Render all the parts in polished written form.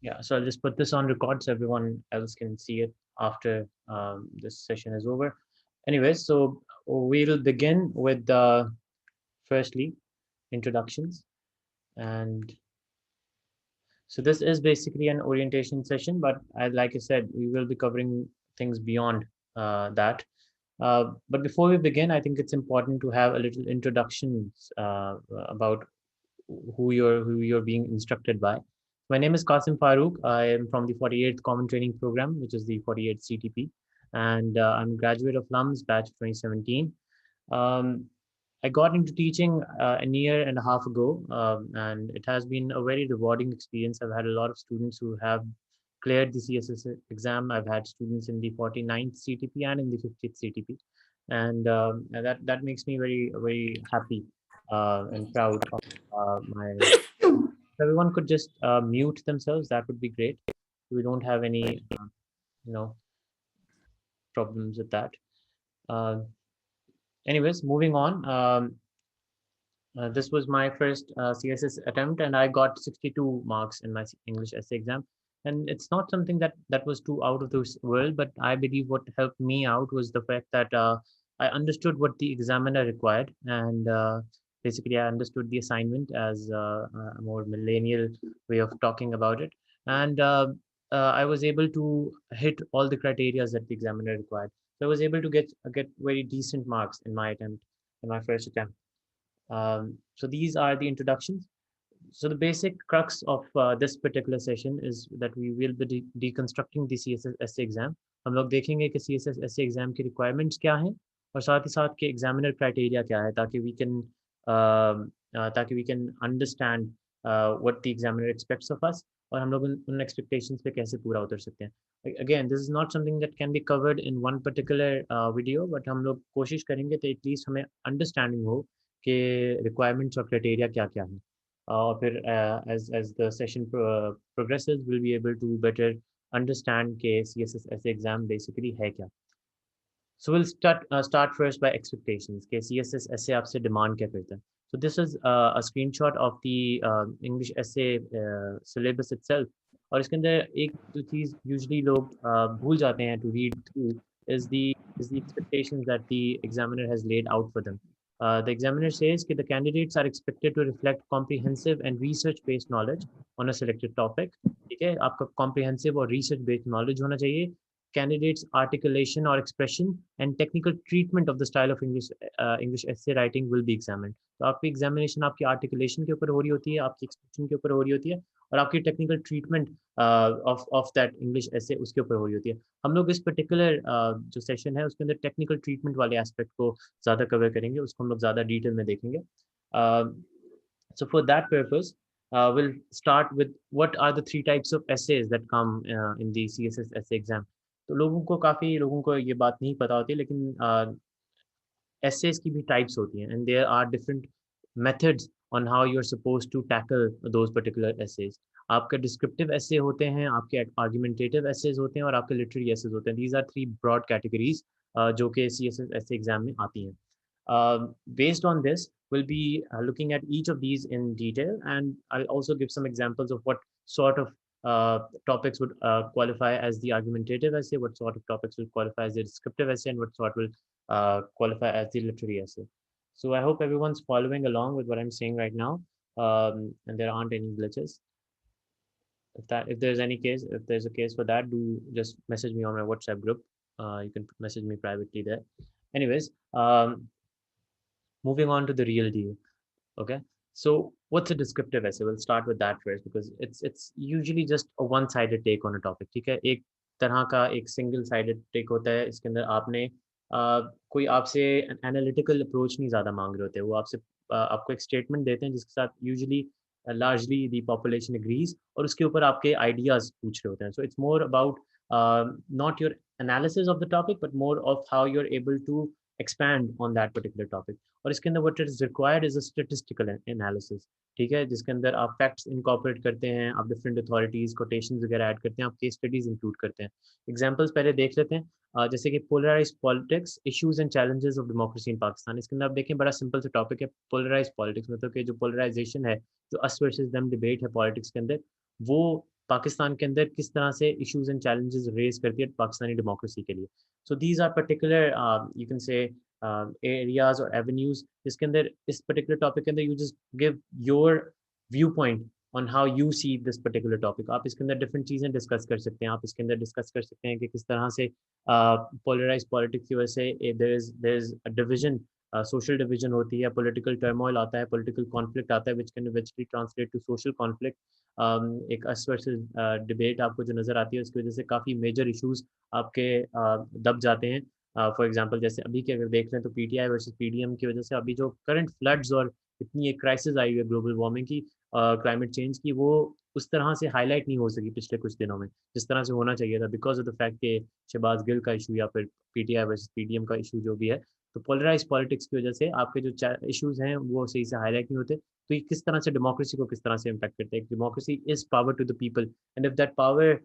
Yeah, so I'll just put this on record so everyone else can see it after this session is over. Anyways, so we'll begin with firstly introductions. And so this is basically an orientation session, but like I said, we will be covering things beyond that. But before we begin, I think it's important to have a little introductions about who you're being instructed by. My name is Qasim Farooq. I am from the 48th Common Training Program, which is the 48th CTP, and I'm a graduate of LUMS batch 2017. Um, I got into teaching a year and a half ago, and it has been a very rewarding experience. I've had a lot of students who have cleared the CSS exam. I've had students in the 49th CTP and in the 50th CTP, and that makes me very happy and proud of my. If everyone could just mute themselves, that would be great. We don't have any, you know, problems with that. Uh, Anyways, moving on. This was my first CSS attempt, and I got 62 marks in my English essay exam. And it's not something that was too out of this world, but I believe what helped me out was the fact that I understood what the examiner required, and basically I understood the assignment as a more millennial way of talking about it, and I was able to hit all the criteria that the examiner required. So I was able to get very decent marks in my attempt, in my first attempt. So these are the introductions. So the basic crux of this particular session is that we will be deconstructing the CSS essay exam. हम लोग देखेंगे कि CSS essay exam की requirements क्या हैं और साथ ही साथ के examiner criteria क्या है ताकि we can understand what the examiner expects of us और हम लोग उन expectations पे कैसे पूरा उतर सकते हैं. Again, this is not something that can be covered in one particular video, but हम लोग कोशिश करेंगे तो at least हमें understanding हो कि requirements और criteria क्या-क्या हैं. और फिर as the session progresses, we'll be able to better understand कि CSS essay exam basically है क्या. So we'll start first by expectations. कि CSS essay आपसे demand क्या करता है. So this is a screenshot of the English essay syllabus itself. और इसके अंदर एक जो चीज़ usually लोग भूल जाते हैं to read through is the expectations that the examiner has laid out for them. The examiner says that the candidates are expected to reflect comprehensive and research-based knowledge on a selected topic. ठीक है, आपका comprehensive और research-based knowledge होना चाहिए. Candidates' articulation or expression and technical treatment of the style of English essay writing will be examined. तो आपकी examination आपकी articulation के ऊपर हो रही होती है, आपकी एक्सप्रेशन के ऊपर हो रही होती है और आपकी technical treatment of that English ऐसे उसके ऊपर हो रही होती है. हम लोग इस पर्टिकुलर जो सेशन है उसके अंदर टेक्निकल ट्रीटमेंट वाले एस्पेक्ट को ज़्यादा कवर करेंगे, उसको हम लोग ज़्यादा डिटेल में देखेंगे. So for that purpose, we'll start with what are the three types of essays that come in the CSS essay exam. तो काफ़ी लोगों को ये बात नहीं पता होती, लेकिन essays की भी types होती हैं and there are different methods on how you're supposed to tackle those particular essays. आपके descriptive essay होते हैं, आपके argumentative essays होते हैं और आपके literary essays होते हैं. These are three broad categories जो कि CSS essay exam में आती हैं. Based on this, we'll be looking at each of these in detail, and I'll also give some examples of what sort of topics would qualify as the argumentative essay, what sort of topics will qualify as the descriptive essay, and what sort will qualify as the literary essay. So I hope everyone's following along with what I'm saying right now, and there aren't any glitches. If there's a case for that, do just message me on my WhatsApp group. You can message me privately there. Anyways, moving on to the real deal. Okay. So what's a descriptive essay? We'll start with that first because it's usually just a one-sided take on a topic. ठीक है, एक तरह का एक single-sided take होता है. इसके अंदर आपने कोई आपसे analytical approach नहीं ज़्यादा मांग रहे होते. वो आपको एक statement देते हैं जिसके साथ usually largely the population agrees और उसके ऊपर आपके ideas पूछ रहे होते हैं. So it's more about not your analysis of the topic but more of how you're able to expand on that particular topic. और इसके अंदर what is required is a statistical analysis. ठीक है, जिसके अंदर आप facts incorporate करते हैं, आप different authorities, quotations वगैरह ऐड करते हैं, आप case studies include करते हैं. Examples पहले देख लेते हैं. जैसे कि polarized politics, issues and challenges of democracy in Pakistan. इसके अंदर आप देखें बड़ा simple सा topic है polarized politics. मतलब कि जो polarization है, जो us versus them debate है politics के अंदर, वो पाकिस्तान के अंदर किस तरह से इश्यूज एंड चैलेंजेस रेज करती है पाकिस्तानी डेमोक्रेसी के लिए. So these are particular you can say areas और एवेन्यूज जिसके अंदर इस पर्टिकुलर टॉपिक के अंदर you just give your view point on how you see this particular topic. आप इसके अंदर डिफरेंट चीज़ें डिस्कस कर सकते हैं. आप इसके अंदर डिस्कस कर सकते हैं कि किस तरह से पोलराइज पॉलिटिक्स की वजह से there is a division, social division होती है, पॉलिटिकल टर्मोइल आता है, पॉलिटिकल कॉन्फ्लिक्ट आता है which can eventually translate to social conflict. एक अस वर्सेस डिबेट आपको जो नज़र आती है उसकी वजह से काफ़ी मेजर इश्यूज आपके दब जाते हैं. फॉर एग्जांपल जैसे अभी के अगर देख लें तो पीटीआई वर्सेस पीडीएम की वजह से अभी जो करंट फ्लड्स और इतनी एक क्राइसिस आई हुई है ग्लोबल वार्मिंग की, क्लाइमेट चेंज की, वो उस तरह से हाईलाइट नहीं हो सकी पिछले कुछ दिनों में जिस तरह से होना चाहिए था बिकॉज ऑफ द फैक्ट कि शहबाज गिल का इशू या फिर पीटीआई वर्सेस पीडीएम का इशू जो भी है, तो पोलराइज पॉलिटिक्स की वजह से आपके जो इश्यूज हैं वो सही से हाईलाइट नहीं होते. तो ये किस तरह से डेमोक्रेसी को किस तरह से इम्पैक्ट करता है. Democracy is power to the people and if that power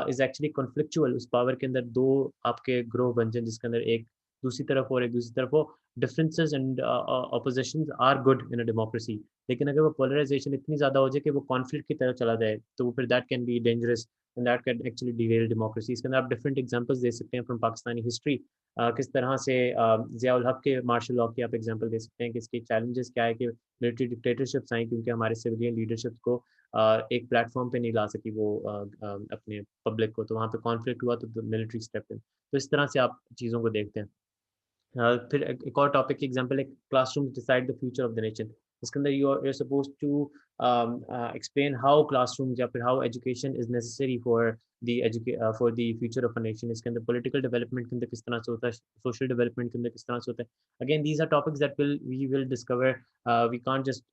is actually conflictual, उस पावर के अंदर दो आपके ग्रोह बन जाए जिसके अंदर एक दूसरी तरफ और एक दूसरी तरफ हो, differences and oppositions are good in a democracy. लेकिन अगर वो पोलराइजेशन इतनी ज़्यादा हो जाए कि वो कॉन्फ्लिक्ट की तरफ चला जाए तो फिर that can be dangerous and that can actually Daryl democracy. इसके अंदर आप डिफरेंट एग्जांपल्स दे सकते हैं फ्रॉम पाकिस्तानी हिस्ट्री. किस तरह से ज़ियाउल हक के मार्शल लॉ की आप एग्जांपल दे सकते हैं कि इसके चैलेंजेस क्या है कि मिलिट्री डिक्टेटरशिप्स आई क्योंकि हमारे सिविलियन लीडरशिप को एक प्लेटफॉर्म पे नहीं ला सकी वो अपने पब्लिक को, तो वहाँ पे कॉन्फ्लिक्ट हुआ तो मिलिट्री स्टेप इन. तो इस तरह से आप चीज़ों को देखते हैं. फिर एक और टॉपिक की एग्जांपल है classroom decide the future of the nation. इसके अंदर you are suppose to explain how classroom या फिर how education is necessary for for the future of a nation. इसके अंदर पॉलिटिकल डेवलपमेंट के अंदर किस तरह से होता है, सोशल डेवलपमेंट के अंदर किस तरह से होता है. Again these are topics that we will discover. We can't just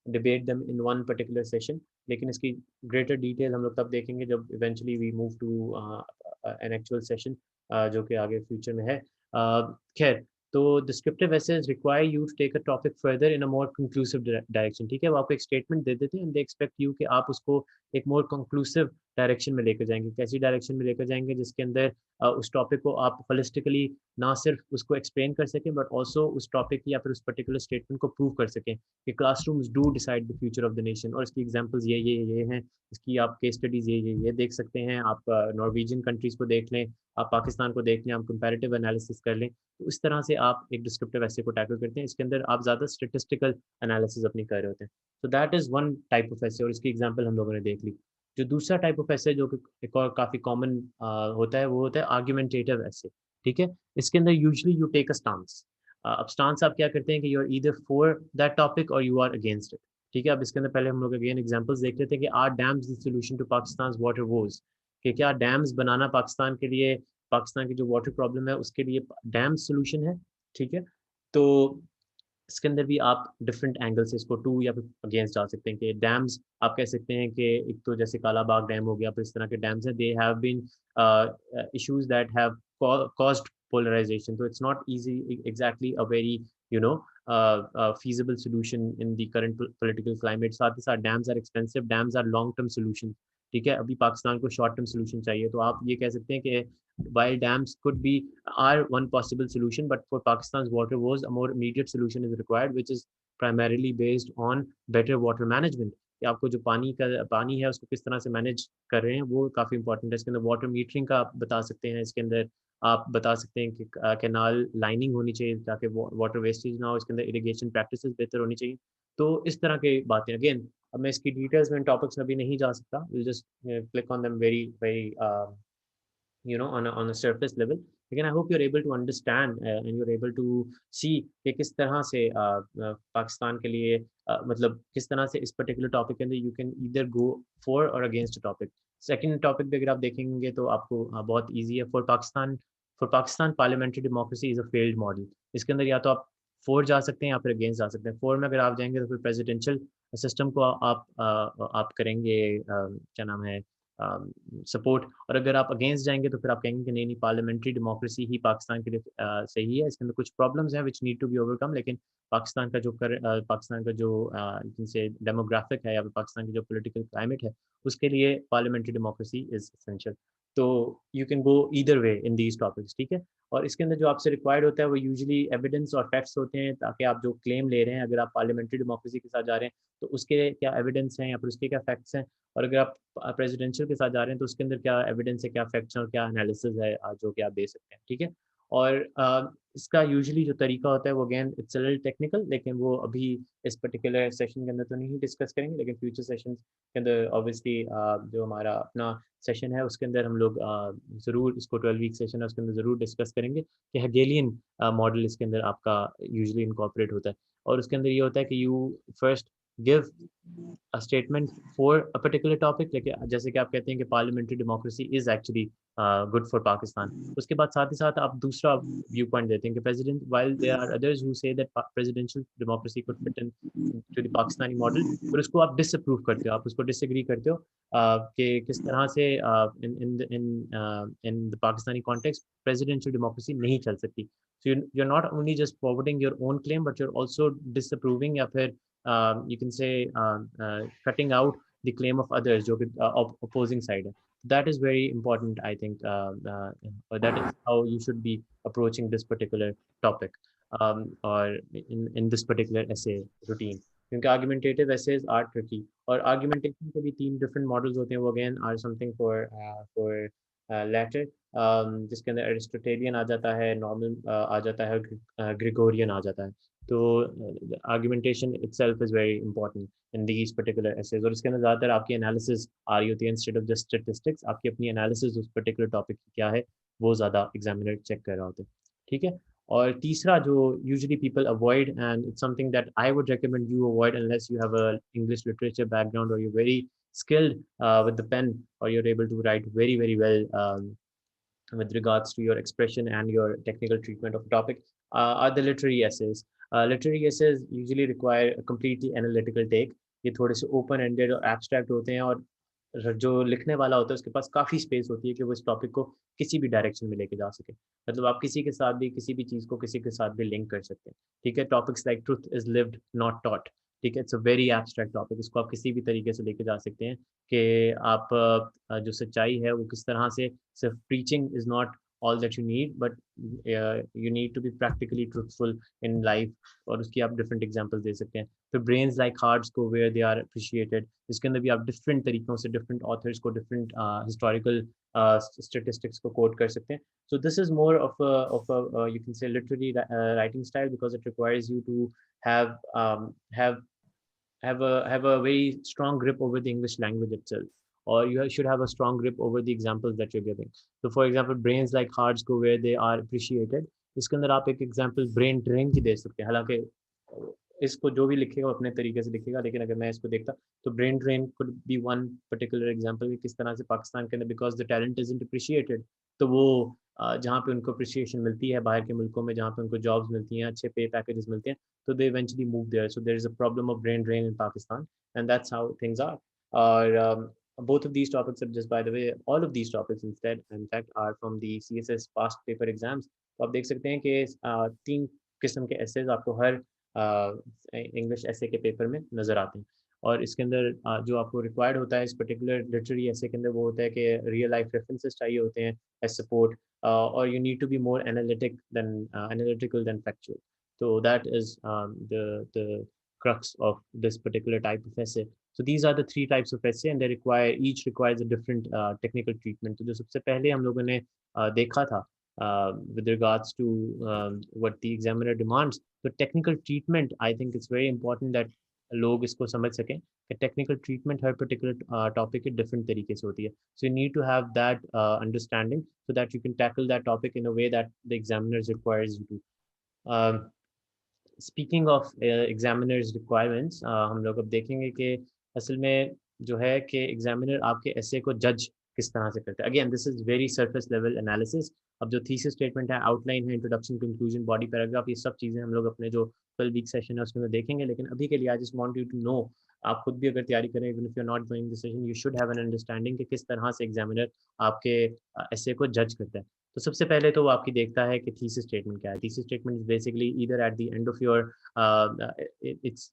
debate them in one particular session. लेकिन इसकी ग्रेटर डिटेल हम लोग तब देखेंगे जब eventually we move to an actual session जो कि आगे फ्यूचर में है. खैर, तो descriptive essays require you to take a topic further in a more conclusive direction. ठीक है, वो आपको एक स्टेटमेंट दे देते हैं एंड दे एक्सपेक्ट यू कि आप उसको एक मोर कंक्लूसिव डायरेक्शन में लेकर जाएंगे. कैसी डायरेक्शन में लेकर जाएंगे जिसके अंदर उस टॉपिक को आप होलिस्टिकली ना सिर्फ उसको एक्सप्लेन कर सकें बट ऑल्सो उस टॉपिक या फिर उस पर्टिकुलर स्टेटमेंट को प्रूव कर सकें कि classrooms do decide the future of the nation. और इसकी एग्जांपल्स ये हैं. इसकी आप केस स्टडीज ये देख सकते हैं. आप नॉर्वेजियन कंट्रीज को देख लें, आप पाकिस्तान को देख लें, आप कंपैरेटिव एनालिसिस कर लें. तो इस तरह से आप एक डिस्क्रिप्टिव ऐसे को टैकल करते हैं. इसके अंदर आप ज़्यादा स्टेटिस्टिकल एनालिसिस अपनी कर रहे होते हैं. तो that is one type of ऐसे और इसकी एग्जांपल हम लोगों ने देख ली. जो दूसरा टाइप ऑफ ऐसे जो कि एक और काफ़ी कॉमन होता है वो होता है आर्ग्यूमेंटेटिव ऐसे. ठीक है, इसके अंदर usually you take a stance. अब स्टांस आप क्या करते हैं कि you are either for that topic और यू आर अगेंस्ट इट. ठीक है, अब इसके अंदर पहले हम लोग अगेन एग्जांपल्स देख लेते हैं कि are dams the solution to Pakistan water woes. कि क्या डैम्स बनाना पाकिस्तान के लिए, पाकिस्तान की जो वाटर प्रॉब्लम है उसके लिए डैम सॉल्यूशन है. ठीक है, तो इसके अंदर भी आप डिफरेंट एंगल से इसको टू या फिर अगेंस्ट जा सकते हैं कि डैम्स आप कह सकते हैं कि एक तो जैसे कालाबाग डैम हो गया, फिर इस तरह के डैम्स हैं, they have been issues that have caused polarization. So it's not easy exactly a very you know feasible solution in the current political climate. साथ ही साथ dams are expensive, dams are long term solution. ठीक है, अभी पाकिस्तान को short term solution चाहिए. तो आप ये कह सकते हैं कि while dams could be are one possible solution, but for Pakistan's water woes, a more immediate solution is required, which is primarily based on better water management. कि आपको जो पानी है उसको किस तरह से मैनेज कर रहे हैं वो काफ़ी इंपॉर्टेंट है. इसके अंदर वाटर मीटरिंग का आप बता सकते हैं. इसके अंदर आप बता सकते हैं कि कैनाल लाइनिंग होनी चाहिए ताकि वाटर वेस्टेज ना हो. इसके अंदर इरिगेशन प्रैक्टिसेस बेहतर होनी चाहिए. तो इस तरह की बातें अगेन अब मैं इसकी डिटेल्स में टॉपिक्स में अभी नहीं जा सकता. Will just click on them very very on a surface level. लेकिन I hope you're able to understand and you're able to see कि किस तरह से पाकिस्तान के लिए मतलब किस तरह से इस पर्टिकुलर टॉपिक के अंदर you can either go for or against a topic. Second topic भी अगर आप देखेंगे तो आपको बहुत ईजी है. For Pakistan parliamentary democracy is a failed model. इसके अंदर या तो आप फॉर जा सकते हैं या फिर अगेंस्ट जा सकते हैं. फॉर में अगर आप जाएंगे तो फिर प्रेसिडेंशियल सिस्टम को आप करेंगे क्या नाम है सपोर्ट. और अगर आप अगेंस्ट जाएंगे तो फिर आप कहेंगे कि नहीं नहीं पार्लियामेंट्री डेमोक्रेसी ही पाकिस्तान के लिए सही है. इसके अंदर कुछ प्रॉब्लम्स हैं which need to be overcome. लेकिन पाकिस्तान का जो जिनसे डेमोग्राफिक है या फिर पाकिस्तान की जो पॉलिटिकल क्लाइमेट है उसके लिए पार्लियामेंट्री डेमोक्रेसी इज एसेंशियल. तो you can go either way in these topics. ठीक है, और इसके अंदर जो आपसे रिक्वायर्ड होता है वो यूजुअली एविडेंस और फैक्ट्स होते हैं ताकि आप जो क्लेम ले रहे हैं अगर आप पार्लियामेंट्री डेमोक्रेसी के साथ जा रहे हैं तो उसके क्या एविडेंस हैं या फिर उसके क्या फैक्ट्स हैं. और अगर आप प्रेसिडेंशियल के साथ जा रहे हैं तो उसके अंदर क्या एविडेंस है, क्या फैक्ट्स और क्या एनालिसिस है जो कि आप दे सकते हैं, ठीक है। और इसका यूजुअली जो तरीका होता है वो again it's a little technical, लेकिन वो अभी इस पर्टिकुलर सेशन के अंदर तो नहीं डिस्कस करेंगे, लेकिन फ्यूचर सेशंस के अंदर ऑब्वियसली जो हमारा अपना सेशन है उसके अंदर हम लोग ज़रूर इसको 12 वीक सेशन है उसके अंदर ज़रूर डिस्कस करेंगे कि हेगेलियन मॉडल इसके अंदर आपका यूजुअली इनकॉर्पोरेट होता है। और उसके अंदर ये होता है कि you first give a statement for a particular topic, like जैसे कि आप कहते हैं कि parliamentary democracy is actually good for Pakistan, उसके बाद साथ ही साथ आप दूसरा व्यू पॉइंट देते हैं कि president, while there are others who say that presidential democracy could fit in to the Pakistani model, पर उसको आप disapprove करते हो, आप उसको disagree करते हो कि किस तरह से in the Pakistani context presidential democracy नहीं चल सकती। So you're not only just forwarding your own claim, but you're also disapproving या फिर you can say cutting out the claim of others जो कि opposing side है। That is very important, I think. That is how you should be approaching this particular topic or in this particular essay routine. क्योंकि argumentative essays are tricky और argumentation के भी 3 different models होते हैं, वो again are something for latter, जिसके अंदर एरिस्टोटेलियन आ जाता है, नॉर्मल आ जाता है, ग्रिगोरियन आ जाता है। तो argumentation itself is very important in these particular essays, और इसके अंदर ज़्यादातर आपकी एनालिसिस आ रही होती है इंस्टेड ऑफ जस्ट स्टैटिस्टिक्स, आपकी अपनी एनालिसिस उस पर्टिकुलर टॉपिक की क्या है वो ज़्यादा एग्जामिनर चेक कर रहा होता है, ठीक है। और तीसरा जो usually people avoid, and it's something that I would recommend you avoid unless you have a English literature background और you very skilled with the pen, or you're able to write very very well with regards to your expression and your technical treatment of the topic, are the literary essays. Literary essays usually require a completely analytical take. ये थोड़े से open ended और abstract होते हैं, और जो लिखने वाला होता है उसके पास काफ़ी स्पेस होती है कि वो इस टॉपिक को किसी भी डायरेक्शन में लेके जा सके। मतलब आप किसी के साथ भी किसी भी चीज़ को किसी के साथ भी लिंक कर सकते हैं, ठीक है। Topics like truth is lived not taught, ठीक है। It's a very abstract topic, इसको आप किसी भी तरीके से लेके जा सकते हैं कि आप जो सच्चाई है वो किस तरह से, सिर्फ preaching is not all that you need, but you need to be practically truthful in life, और उसकी आप different examples दे सकते हैं। फिर brains like hearts को where they are appreciated, इसके अंदर भी आप different तरीकों से different authors को different historical statistics को quote कर सकते हैं। So this is more of a you can say literary writing style, because it requires you to have have a very strong grip over the English language itself, or should have a strong grip over the examples that you're giving. So, for example, brains like hearts go where they are appreciated. इसके अंदर आप एक example brain drain की दे सकते हैं, हालांकि इसको जो भी लिखेगा वो अपने तरीके से लिखेगा, लेकिन अगर मैं इसको देखता तो brain drain could be one particular example कि किस तरह से पाकिस्तान के अंदर because the talent is appreciated, तो वो जहाँ पे उनको अप्रिशिएशन मिलती है बाहर के मुल्कों में, जहाँ पे उनको जॉब्स मिलती हैं, अच्छे पे पैकेजेस मिलते हैं, so they eventually move there. So there is a problem of brain drain in Pakistan, and that's how things are. Or both of these topics are just, by the way, all of these topics instead, in fact, are from the CSS past paper exams. तो आप देख सकते हैं कि 3 किस्म के essays आपको हर English एसे के पेपर में नज़र आते हैं, और इसके अंदर जो आपको रिक्वायर्ड होता है इस पर्टिकुलर लिटरेरी एसे के अंदर वो होता है कि रियल लाइफ रेफरेंसेस चाहिए होते हैं एज सपोर्ट, और you need to be more analytical than factual. So that is the crux of this particular type of essay. So these are the 3 types of essay, and they require each requires a different technical treatment. तो जो सबसे पहले हम लोगों ने देखा था with regards to what the examiner demands, तो technical treatment, I think it's very important that लोग इसको समझ सकें कि टेक्निकल ट्रीटमेंट हर पर्टिकुलर टॉपिक के डिफरेंट तरीके से होती है. So you need to have that understanding so that you can tackle that topic in a way that the examiners requires you to. Speaking of examiners requirements, हम लोग अब देखेंगे कि असल में जो है कि एग्जामिनर आपके एसे को जज किस तरह से करता है. Again this is very surface level analysis. अब जो थीसिस स्टेटमेंट है, आउटलाइन है, इंट्रोडक्शन, कंक्लूजन, बॉडी पैराग्राफ, ये सब चीज़ें हम लोग अपने जो 12 वीक सेशन है उसके अंदर देखेंगे. लेकिन अभी के लिए I just want you to know, आप खुद भी अगर तैयारी करें, even if you are not going this session, you should have an understanding कि किस तरह से एग्जामिनर आपके एसे को जज करता है. तो सबसे पहले तो वो आपकी देखता है कि थीसिस स्टेटमेंट क्या है. Thesis statement is basically either at the end of your, it's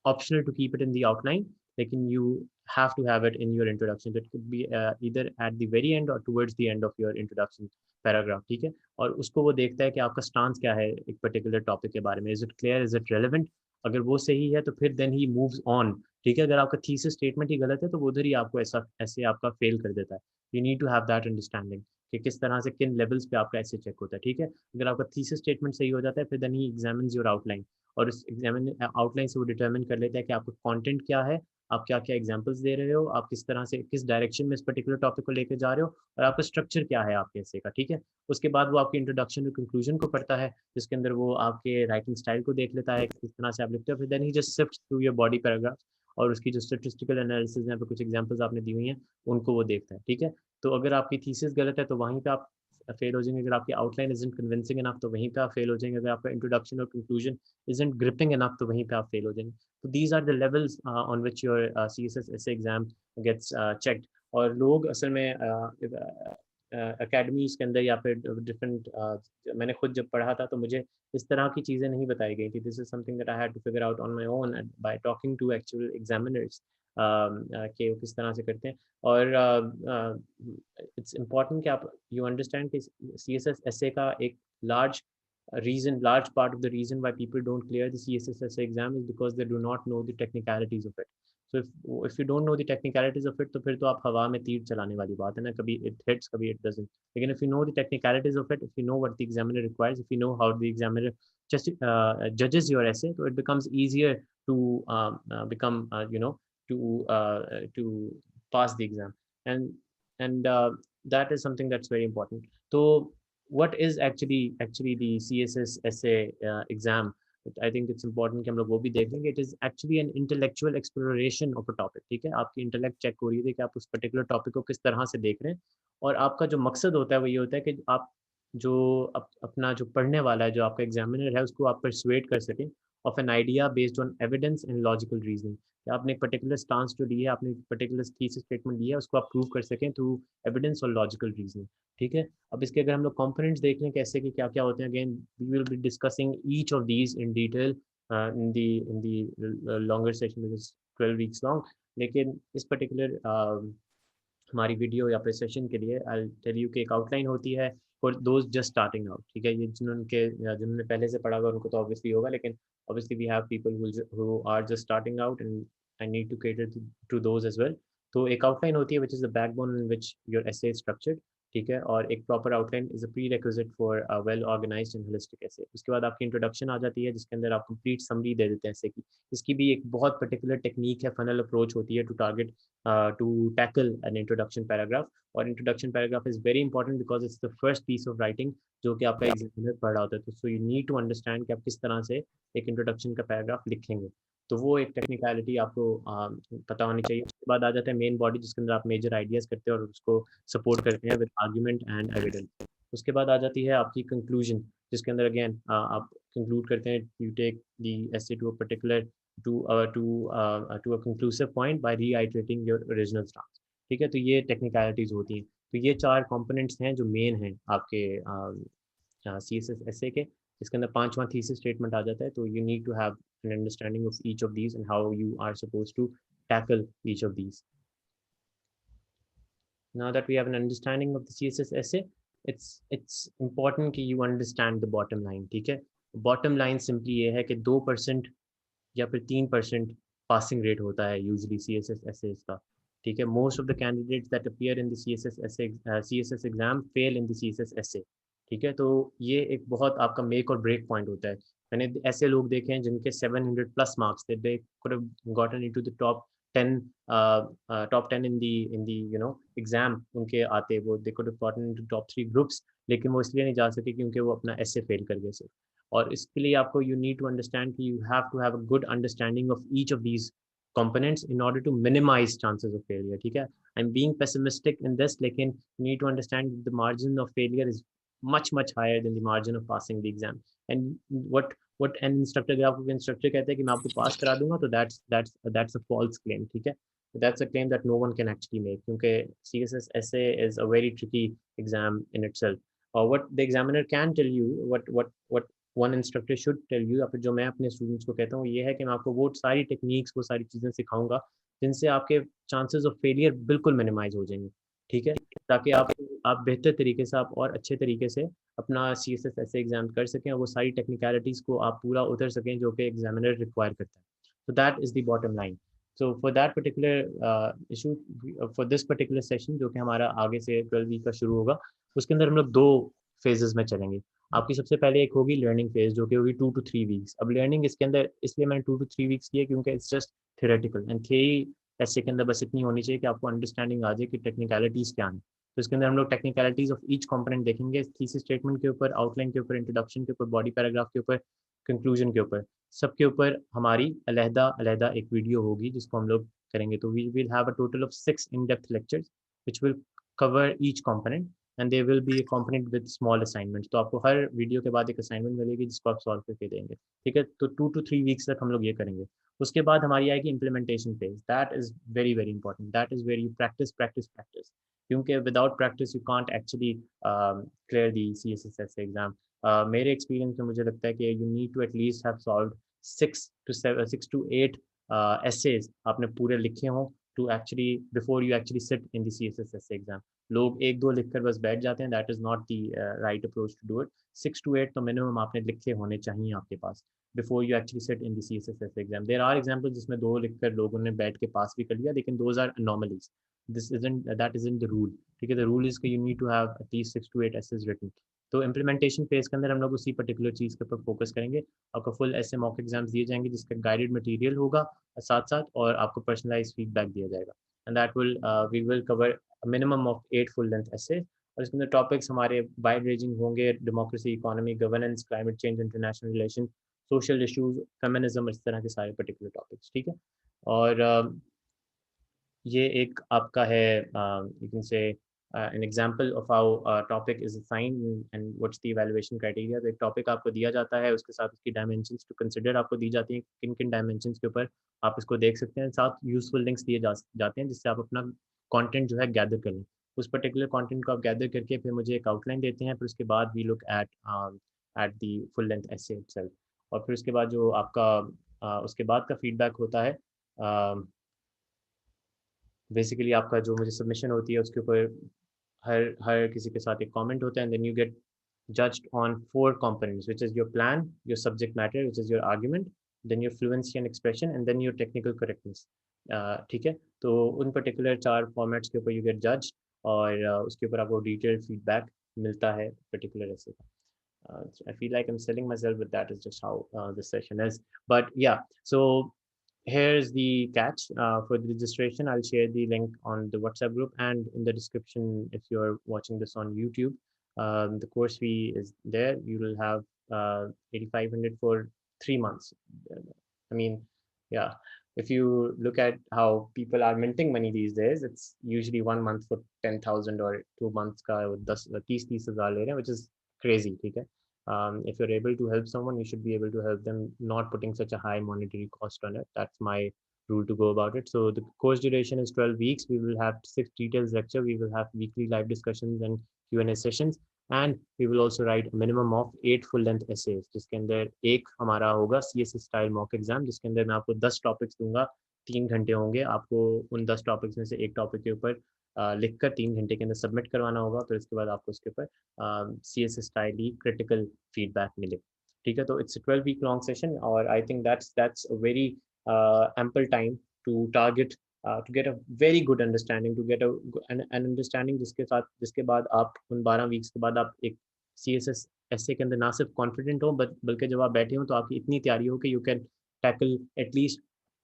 optional to keep it in the outline, लेकिन you have to have it in your introduction. So it could be either at the very end or towards the end of your introduction paragraph, ठीक है. और उसको वो देखता है कि आपका स्टांस क्या है एक पर्टिकुलर टॉपिक के बारे में. Is it clear, is it relevant. अगर वो सही है तो फिर देन ही मूव्स ऑन ठीक है। अगर आपका थीसिस स्टेटमेंट ही गलत है तो वो उधर ही आपको ऐसा ऐसे आपका फेल कर देता है। You need to have that understanding कि किस तरह से किन लेवल्स पे आपका ऐसे चेक होता है, ठीक है। अगर आपका थीसिस स्टेटमेंट सही हो जाता है फिर then he examines your outline, और उस एग्जामिन आउटलाइन से वो डिटरमिन कर लेता है कि आपका कंटेंट क्या है, आप क्या-क्या एग्जांपल्स दे रहे हो, आप किस तरह से किस डायरेक्शन में इस पर्टिकुलर टॉपिक को लेके जा रहे हो, और आपका स्ट्रक्चर क्या है आपके एसे का, ठीक है। उसके बाद वो आपकी इंट्रोडक्शन और कंक्लूजन को पढ़ता है, जिसके अंदर वो आपके राइटिंग स्टाइल को देख लेता है, किस तरह से आप लिखते हो, फिर then he just sifts through your body paragraph, और उसकी जो स्टैटिस्टिकल एनालिसिस यहाँ पे कुछ एग्जांपल्स आपने दी हुई हैं, उनको वो देखता है, ठीक है। तो अगर आपकी थीसिस गलत है तो वहीं पे आप फेल हो जाएँगे, अगर आपकी आउटलाइन इज़न्ट कन्विंसिंग इनफ तो वहीं पे आप फेल हो जाएँगे, अगर आपका इंट्रोडक्शन और कंक्लूजन इज़न्ट ग्रिपिंग इनफ तो वहीं पे आप फेल हो जाएँगे। So these are the levels on which your CSS essay exam gets checked. और लोग असल में अकेडमीज के अंदर या फिर डिफरेंट मैंने खुद जब पढ़ा था तो मुझे इस तरह की चीज़ें नहीं बताई गई थी। This is something that I had to figure out on my own by talking to actual examiners कि वो किस तरह से करते हैं। और इट्स इम्पॉर्टेंट कि आप यू अंडरस्टैंड कि CSS essay का एक large large part of the reason why people don't clear the CSSSA exam is because they do not know the technicalities of it. So if you don't know the technicalities of it, तो फिर तो आप हवा में तीर चलाने वाली बात है ना, कभी it hits, कभी it doesn't. लेकिन if you know the technicalities of it, if you know what the examiner requires, if you know how the examiner just judges your essay, so it becomes easier to become to pass the exam. And that is something that's very important. So what is actually the CSS essay exam? I think it's important कि हम लोग वो भी देख लेंगे. It is actually an intellectual exploration of a topic. ठीक है, आपकी इंटेलेक्ट चेक हो रही है कि आप उस पर्टिकुलर टॉपिक को किस तरह से देख रहे हैं, और आपका जो मकसद होता है वो ये होता है कि आप जो अपना जो पढ़ने वाला है, जो आपका एग्जामिनर है, उसको आप परसुएट कर सकें of an idea based on evidence and logical reasoning. आपने एक पर्टिकुलर स्टांस जो ली है, आपने एक पर्टिकुलर थीसिस स्टेटमेंट लिया है, उसको आप प्रूव कर सकें थ्रू एविडेंस और लॉजिकल रीजनिंग, ठीक है। अब इसके अगर हम लोग कंपोनेंट्स देख लें कैसे कि क्या-क्या होते हैं, again we will be discussing each of these in detail in the longer session which is 12 weeks long. लेकिन इस पर्टिकुलर हमारी वीडियो या फिर सेशन के लिए आई टेल यू कि एक आउटलाइन होती है for those just starting out, ठीक है। ये जिन्होंने पहले से पढ़ा हुआ उनको तो ऑब्वियसली होगा, लेकिन obviously we have people who are just starting out and I need to cater to those as well. तो एक आउटलाइन होती है which is the backbone in which your essay is structured, ठीक है। और एक proper outline is a prerequisite for a well organised and holistic essay. उसके बाद आपकी इंट्रोडक्शन आ जाती है जिसके अंदर आप कंप्लीट समरी दे देते हैं एसे की। इसकी भी एक बहुत पर्टिकुलर टेक्निक है, फनल अप्रोच होती है to target to tackle an introduction paragraph. और introduction paragraph is very important because it's the first piece of writing जो कि आपका एग्जामिनर पढ़ रहा होता है। तो so you need to understand कि आप किस तरह से एक इंट्रोडक्शन का पैराग्राफ लिखेंगे। तो वो एक टेक्निकलिटी आपको पता होनी चाहिए। उसके बाद आ जाता है मेन बॉडी जिसके अंदर आप मेजर आइडियाज़ करते हैं और उसको सपोर्ट करते हैं विद आर्ग्यूमेंट एंड एविडेंस। उसके बाद आ जाती है आपकी कंक्लूजन, जिसके अंदर अगेन आप कंक्लूड करते हैं, you take the essay to a particular to a conclusive point by reiterating your original stance, ठीक है। तो ये टेक्निकलिटीज होती हैं। तो ये 4 कंपोनेंट्स हैं जो मेन हैं आपके CSS essay के, इसके अंदर 5वां थीसिस स्टेटमेंट आ जाता है। तो you need to have an understanding of each of these and how you are supposed to tackle each of these. Now that we have an understanding of the CSS essay, it's important कि you understand the bottom line, ठीक है। Bottom line simply ये है कि 2% या फिर 3% passing rate होता है यूजुअली CSS essays का, ठीक है। Most of the candidates that appear in the CSS exam fail in the CSS essay, ठीक है। तो ये एक बहुत आपका मेक और ब्रेक पॉइंट होता है। मैंने ऐसे लोग देखे हैं जिनके 700 प्लस मार्क्स थे, they could have gotten into the top 10 in the exam उनके आते, वो they could have gotten into top 3 groups, लेकिन वो इसलिए नहीं जा सके क्योंकि वो अपना essay फेल कर गए सिर्फ। और इसके लिए आपको यू नीड टू अंडरस्टैंड कि you have to have a good understanding of each of these components in order to minimize chances of failure, ठीक है। I'm being pessimistic in this, लेकिन you need to understand that the margin of failure is much higher than the margin of passing the exam. And what an instructor, अगर आपको instructor कहते हैं कि मैं आपको पास करा दूंगा, तो that's a false claim, ठीक है। That's a claim that no one can actually make, क्योंकि CSS essay is a very tricky exam in itself. Or what the examiner can tell you, what one instructor should tell you, या फिर जो मैं अपने students को कहता हूँ ये है कि मैं आपको वो सारी टेक्निक्स, वो सारी चीज़ें सिखाऊंगा जिनसे आपके चांसेस ऑफ फेलियर बिल्कुल मिनिमाइज हो जाएंगे, ठीक है। ताकि आप बेहतर तरीके से, आप और अच्छे तरीके से अपना CSS ऐसे एग्जाम कर सकें और वो सारी टेक्निकलिटीज़ को आप पूरा उतर सकें जो कि एग्जामिनर रिक्वायर करता है। तो that is the bottom line. So for that particular issue, for this particular session जो कि हमारा आगे से 12 वीक का शुरू होगा, उसके अंदर हम लोग 2 फेजेस में चलेंगे। आपकी सबसे पहले एक होगी लर्निंग फेज जो कि होगी 2 to 3 वीक्स। अब लर्निंग इसके अंदर इसलिए मैंने 2 to 3 वीक्स किया क्योंकि it's just theoretical and theory ऐसे के अंदर बस इतनी होनी चाहिए कि आपको अंडरस्टैंडिंग आ जाए कि टेक्निकलिटीज़ क्या हैं। तो इसके अंदर हम लोग टेक्निकलिटीज़ ऑफ ईच कंपोनेंट देखेंगे, थीसिस स्टेटमेंट के ऊपर, आउटलाइन के ऊपर, इंट्रोडक्शन के ऊपर, बॉडी पैराग्राफ के ऊपर, कंक्लूजन के ऊपर। सबके ऊपर हमारी अलग-अलग एक वीडियो होगी जिसको हम लोग करेंगे। तो we will have a total of 6 in depth lectures which will cover each component and there will be accompanied with small assignments. तो आपको हर वीडियो के बाद एक असाइनमेंट मिलेगी जिसको आप सॉल्व करके देंगे। ठीक है? तो 2 टू 3 वीक्स तक हम लोग ये करेंगे। उसके बाद हमारी आएगी implementation phase. That is very, very important. That is where you practice, practice, practice. क्योंकि without practice you can't actually clear the CSSS exam. मेरे एक्सपीरियंस में मुझे लगता है कि you need to at least have solved 6 to 8 essays आपने पूरे लिखे हों to actually before you actually sit in the CSSS exam. लोग 1-2 लिखकर बस बैठ जाते हैं, that is not the right approach to do it. 6 to 8 तो मिनिमम आपने लिखे होने चाहिए आपके पास before you actually sit in the CSSS exam. There are examples जिसमें 2 लिखकर लोगों ने बैठ के पास भी कर लिया, लेकिन those are anomalies. This isn't that isn't the rule. ठीक है? द रूल इज कि you need to have at least 6 to 8 essays written। तो इम्प्लीमेंटेशन फेज के अंदर हम लोग उसी पर्टिकुलर चीज़ के ऊपर फोकस करेंगे। आपको फुल ऐसे मॉक एग्जाम्स दिए जाएंगे जिसका गाइडेड मटेरियल होगा साथ साथ, और आपको पर्सनलाइज फीडबैक दिया जाएगा। And that will we will cover minimum of 8 full length essays. और इसके अंदर टॉपिक्स हमारे वाइड रेंजिंग होंगे, democracy, economy, governance, climate change, international relation, social issues, feminism, इस तरह के सारे पर्टिकुलर टॉपिक्स। ठीक है? और ये एक आपका है यू कैन से an example of how a topic is assigned and what's the evaluation criteria। तो एक टॉपिक आपको दिया जाता है, उसके साथ उसकी डायमेंशंस टू कंसिडर आपको दी जाती हैं, किन किन डायमेंशंस के ऊपर आप इसको देख सकते हैं। साथ यूजफुल लिंक्स दिए जाते हैं जिससे आप अपना कंटेंट जो है गैदर कर लें। उस पर्टिकुलर कंटेंट को आप गैदर करके फिर मुझे एक आउटलाइन देते हैं, फिर उसके बाद we look at the full length essay itself. और फिर उसके बाद जो आपका उसके बाद का फीडबैक होता है, बेसिकली आपका जो मुझे सबमिशन होती है उसके ऊपर हर हर किसी के साथ एक कमेंट होता है, and then you get judged on 4 components, which is your plan, your subject matter, which is your argument, then your fluency and expression, and then your technical correctness। ठीक है? तो उन पर्टिकुलर 4 फॉर्मेट्स के ऊपर you get जज, और उसके ऊपर आपको डिटेल्ड फीडबैक मिलता है पर्टिकुलर ऐसे का। I feel like I'm selling myself, but that is just how this session is. But yeah, so here's the catch. For the registration, I'll share the link on the WhatsApp group and in the description if you're watching this on YouTube. The course fee is there. You will have 8,500 for 3 months. I mean, yeah, if you look at how people are minting money these days, it's usually 1 month for 10,000 or 2 months ka 30,000 le rahe hain, which is crazy. Okay? If you're able to help someone, you should be able to help them, not putting such a high monetary cost on it. That's my rule to go about it. So the course duration is 12 weeks. We will have 6 details lecture. We will have weekly live discussions and Q&A sessions. And we will also write a minimum of 8 full length essays, जिसके अंदर एक हमारा होगा CSS style mock exam, जिसके अंदर मैं आपको 10 topics दूंगा, 3 घंटे होंगे। आपको उन 10 टॉपिक्स में से एक टॉपिक के ऊपर लिखकर 3 घंटे के अंदर सबमिट करवाना होगा। फिर इसके बाद आपको उसके ऊपर CSS स्टाइल ही क्रिटिकल फीडबैक मिले। ठीक है? तो इट्स 12 वीक लॉन्ग सेशन, और I think that's a very ample time to target to get a very good understanding, to get an understanding जिसके बाद आप उन 12 वीक्स के बाद आप एक CSS ऐसे के अंदर ना सिर्फ कॉन्फिडेंट हो, बल्कि जब आप बैठे हो तो आपकी इतनी तैयारी हो कि you can tackle at least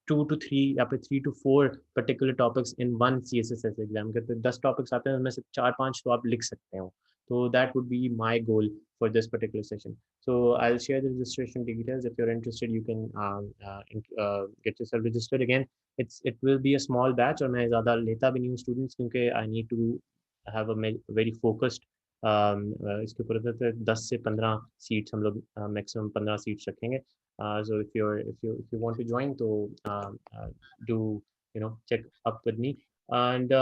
2 to 3 या फिर 3 to 4 particular topics in one CSS ऐसे एग्जाम के। तो 10 टॉपिक्स आते हैं, उनमें से 4-5 तो आप लिख सकते हो। तो that would be my goal for this particular session. So I'll share the registration details. If you're interested, you can get yourself registered. Again, it will be a small batch, और मैं ज़्यादा लेता भी नहीं हूँ students, क्योंकि I need to have a very focused इसके ऊपर 10 से 15 सीट्स हम लोग मैक्सिमम 15 सीट्स रखेंगे। So if you want to join, so do check up with me, and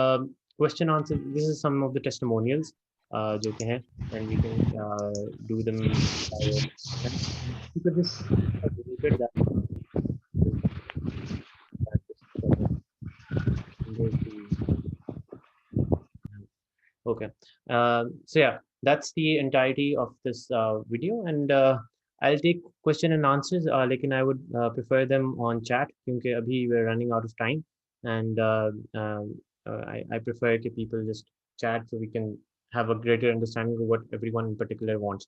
question answer. This is some of the testimonials जो कि हैं, and we can do them you could just deleted that. Okay, so yeah, that's the entirety of this video, and I'll take question and answers, लेकिन I would prefer them on chat क्योंकि अभी we're running out of time and I prefer कि people just chat so we can have a greater understanding of what everyone in particular wants.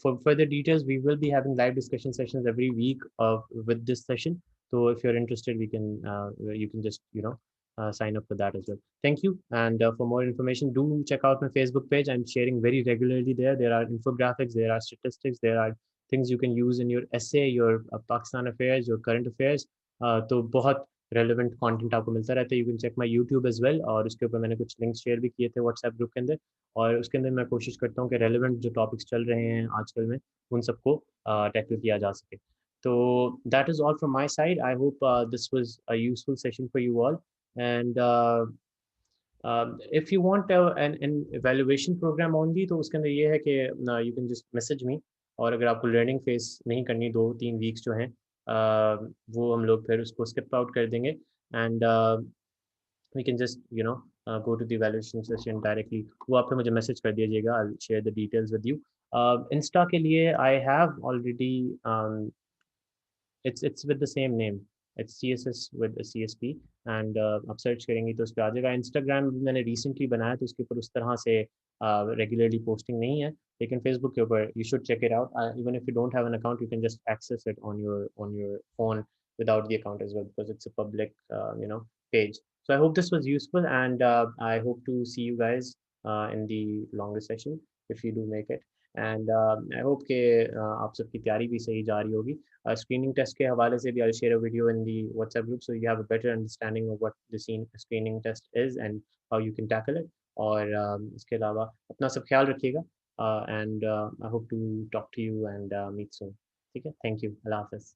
For further details, we will be having live discussion sessions every week with this session. So if you're interested, you can just sign up for that as well. Thank you. And for more information, do check out my Facebook page. I'm sharing very regularly there. There are infographics, there are statistics, there are things you can use in your essay, your Pakistan affairs, your current affairs. तो बहुत relevant content आपको मिलता रहता है. You can check my YouTube as well. और उसके ऊपर मैंने कुछ links share भी किए थे WhatsApp group के अंदर. और उसके अंदर मैं कोशिश करता हूँ कि relevant जो topics चल रहे हैं आजकल में उन सबको tackle किया जा सके. So that is all from my side. I hope this was a useful session for you all. And if you want an evaluation program only, तो उसके अंदर ये है कि you can just message me. और अगर आपको learning phase नहीं करनी 2-3 weeks जो हैं वो हम लोग फिर उसको skip out कर देंगे and we can just go to the evaluation session directly. वो आप फिर मुझे message कर दीजिएगा. I'll share the details with you. Insta के लिए I have already it's with the same name. It's CSS with a CSP and आप search करेंगी तो उस पर आ जाएगा. इंस्टाग्राम मैंने रिसेंटली बनाया तो उसके ऊपर उस तरह से रेगुलरली पोस्टिंग नहीं है लेकिन फेसबुक के ऊपर you should check it out. Even if you don't have an account you can just access it on your phone without the account as well because it's a public page. So I hope this was useful and I hope to see you guys in the longer session if you do make it. And I hope कि आप सबकी तैयारी भी सही जा रही होगी. Screening test के हवाले से भी I'll share a video in the WhatsApp group so you have a better understanding of what the screening test is and how you can tackle it. और इसके अलावा अपना सब ख्याल रखिएगा and I hope to talk to you and meet soon. ठीक है, thank you. अल्लाह हाफ़िज़.